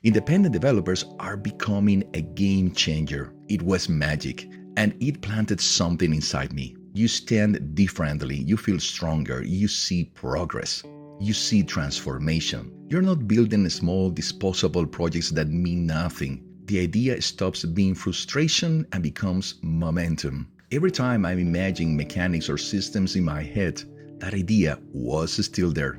Independent developers are becoming a game changer. It was magic, and it planted something inside me. You stand differently, you feel stronger, you see progress, you see transformation. You're not building small, disposable projects that mean nothing. The idea stops being frustration and becomes momentum. Every time I'm imagining mechanics or systems in my head, that idea was still there.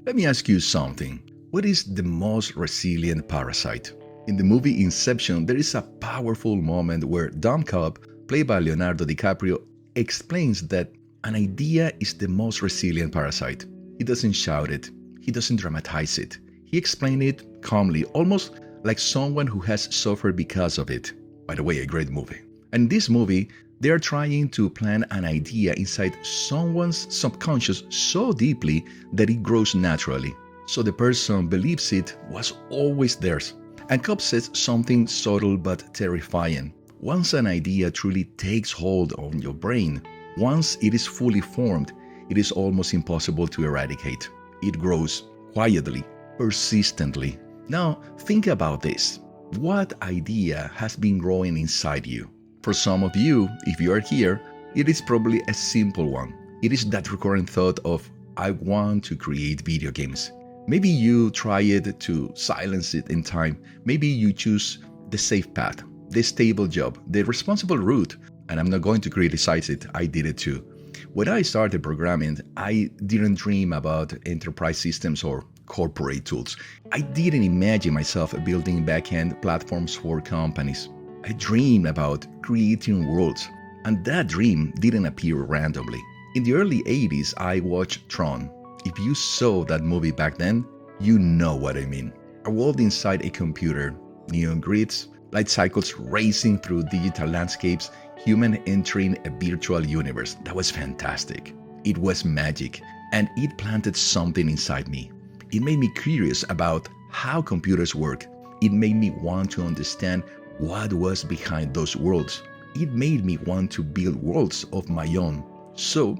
Let me ask you something. What is the most resilient parasite? In the movie Inception, there is a powerful moment where Dom Cobb, played by Leonardo DiCaprio, explains that an idea is the most resilient parasite. He doesn't shout it. He doesn't dramatize it. He explains it calmly, almost like someone who has suffered because of it. By the way, a great movie. And in this movie, they are trying to plant an idea inside someone's subconscious so deeply that it grows naturally. So the person believes it was always theirs. And Cobb says something subtle but terrifying. Once an idea truly takes hold on your brain, once it is fully formed, it is almost impossible to eradicate. It grows quietly, persistently. Now, think about this. What idea has been growing inside you? For some of you, if you are here, it is probably a simple one. It is that recurrent thought of, I want to create video games. Maybe you try it to silence it in time. Maybe you choose the safe path, the stable job, the responsible route. And I'm not going to criticize it, I did it too. When I started programming, I didn't dream about enterprise systems or corporate tools. I didn't imagine myself building back-end platforms for companies. I dreamed about creating worlds, and that dream didn't appear randomly. In the early 80s, I watched Tron. If you saw that movie back then, you know what I mean. A world inside a computer, neon grids, light cycles racing through digital landscapes, human entering a virtual universe. That was fantastic. It was magic, and it planted something inside me. It made me curious about how computers work. It made me want to understand what was behind those worlds. It made me want to build worlds of my own. So,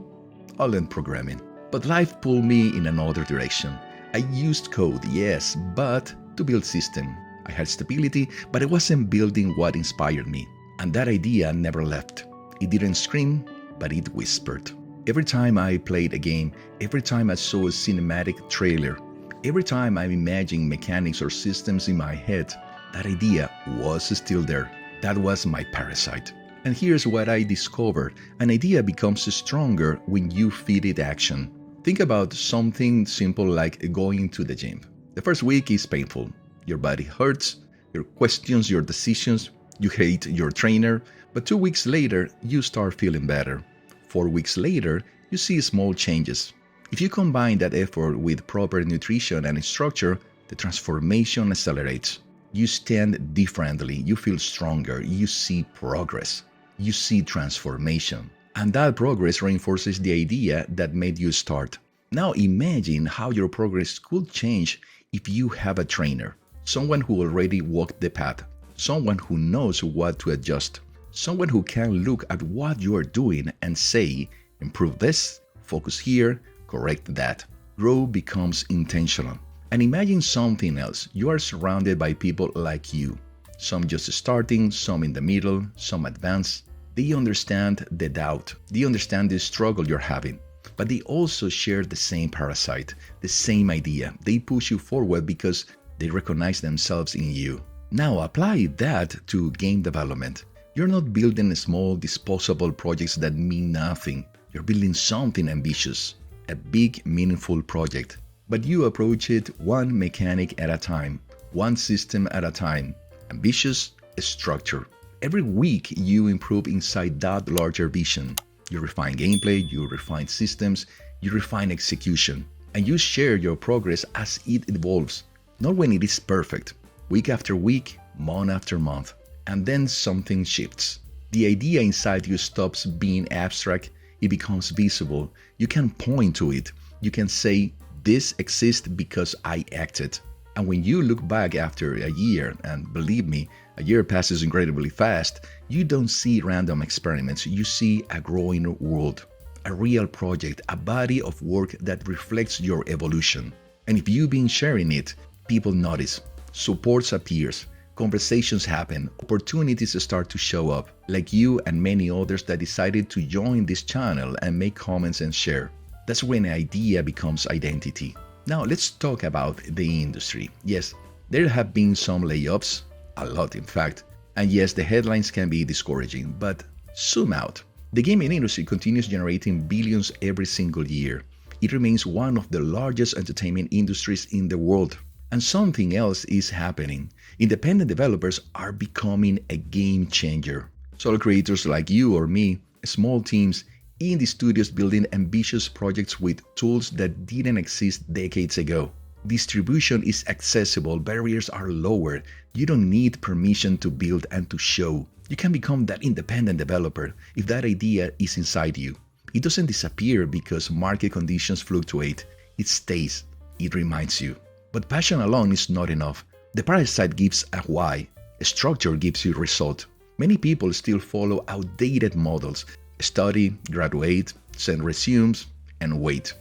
I learned programming. But life pulled me in another direction. I used code, yes, but to build systems. I had stability, but I wasn't building what inspired me. And that idea never left. It didn't scream, but it whispered. Every time I played a game, every time I saw a cinematic trailer, every time I'm imagining mechanics or systems in my head, that idea was still there. That was my parasite. And here's what I discovered. An idea becomes stronger when you feed it action. Think about something simple like going to the gym. The first week is painful. Your body hurts, you questions your decisions, you hate your trainer, but 2 weeks later, you start feeling better. 4 weeks later, you see small changes. If you combine that effort with proper nutrition and structure, the transformation accelerates. You stand differently, you feel stronger, you see progress, you see transformation. And that progress reinforces the idea that made you start. Now imagine how your progress could change if you have a trainer, someone who already walked the path, someone who knows what to adjust, someone who can look at what you are doing and say, improve this, focus here, correct that. Grow becomes intentional. And imagine something else. You are surrounded by people like you. Some just starting, some in the middle, some advanced. They understand the doubt. They understand the struggle you're having. But they also share the same parasite, the same idea. They push you forward because they recognize themselves in you. Now apply that to game development. You're not building small, disposable projects that mean nothing. You're building something ambitious, a big, meaningful project. But you approach it one mechanic at a time, one system at a time. Ambitious, structure. Every week you improve inside that larger vision. You refine gameplay, you refine systems, you refine execution. And you share your progress as it evolves. Not when it is perfect. Week after week, month after month. And then something shifts. The idea inside you stops being abstract, it becomes visible. You can point to it. You can say, this exists because I acted. And when you look back after a year, and believe me, a year passes incredibly fast, you don't see random experiments, you see a growing world, a real project, a body of work that reflects your evolution. And if you've been sharing it, people notice. Support appears, conversations happen, opportunities start to show up, like you and many others that decided to join this channel and make comments and share. That's when an idea becomes identity. Now let's talk about the industry. Yes, there have been some layoffs, a lot in fact, and yes, the headlines can be discouraging, but zoom out. The gaming industry continues generating billions every single year. It remains one of the largest entertainment industries in the world. And something else is happening. Independent developers are becoming a game changer. Solo creators like you or me, small teams, indie studios building ambitious projects with tools that didn't exist decades ago. Distribution is accessible, barriers are lowered. You don't need permission to build and to show. You can become that independent developer if that idea is inside you. It doesn't disappear because market conditions fluctuate. It stays. It reminds you. But passion alone is not enough. The parasite gives a why. A structure gives you result. Many people still follow outdated models. Study, graduate, send resumes, and wait.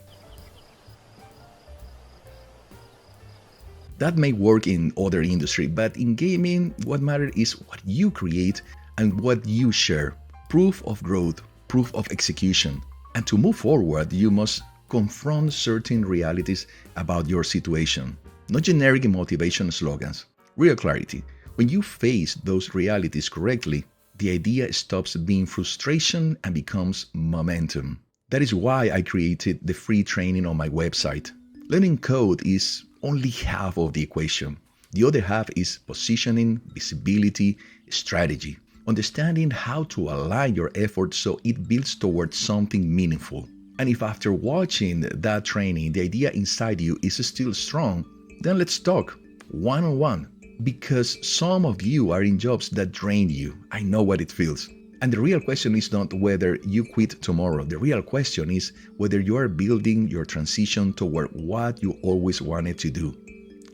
That may work in other industries, but in gaming, what matters is what you create and what you share. Proof of growth, proof of execution. And to move forward, you must confront certain realities about your situation. Not generic motivation slogans. Real clarity. When you face those realities correctly, the idea stops being frustration and becomes momentum. That is why I created the free training on my website. Learning code is only half of the equation. The other half is positioning, visibility, strategy. Understanding how to align your efforts so it builds towards something meaningful. And if after watching that training, the idea inside you is still strong, then let's talk one-on-one. Because some of you are in jobs that drain you. I know what it feels. And the real question is not whether you quit tomorrow. The real question is whether you are building your transition toward what you always wanted to do,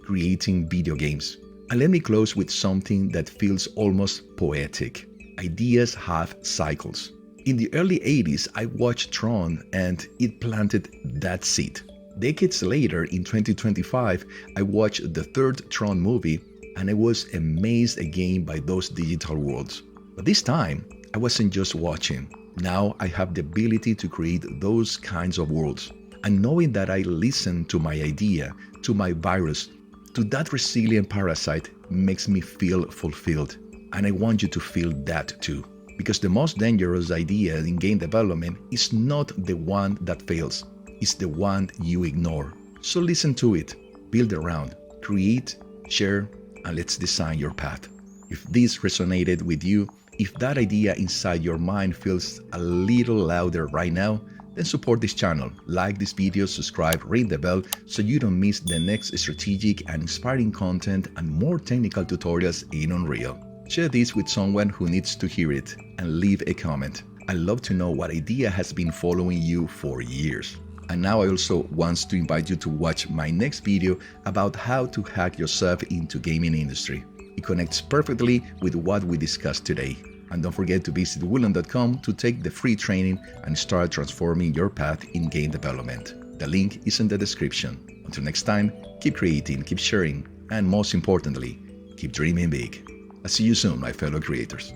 creating video games. And let me close with something that feels almost poetic. Ideas have cycles. In the early 80s, I watched Tron and it planted that seed. Decades later, in 2025, I watched the third Tron movie and I was amazed again by those digital worlds. But this time, I wasn't just watching. Now I have the ability to create those kinds of worlds. And knowing that I listened to my idea, to my virus, to that resilient parasite makes me feel fulfilled. And I want you to feel that too. Because the most dangerous idea in game development is not the one that fails. It's the one you ignore. So listen to it, build around, create, share, and let's design your path. If this resonated with you, if that idea inside your mind feels a little louder right now, then support this channel, like this video, subscribe, ring the bell so you don't miss the next strategic and inspiring content and more technical tutorials in Unreal. Share this with someone who needs to hear it and leave a comment. I'd love to know what idea has been following you for years. And now I also want to invite you to watch my next video about how to hack yourself into gaming industry. It connects perfectly with what we discussed today. And don't forget to visit william.com to take the free training and start transforming your path in game development. The link is in the description. Until next time, keep creating, keep sharing, and most importantly, keep dreaming big. I'll see you soon, my fellow creators.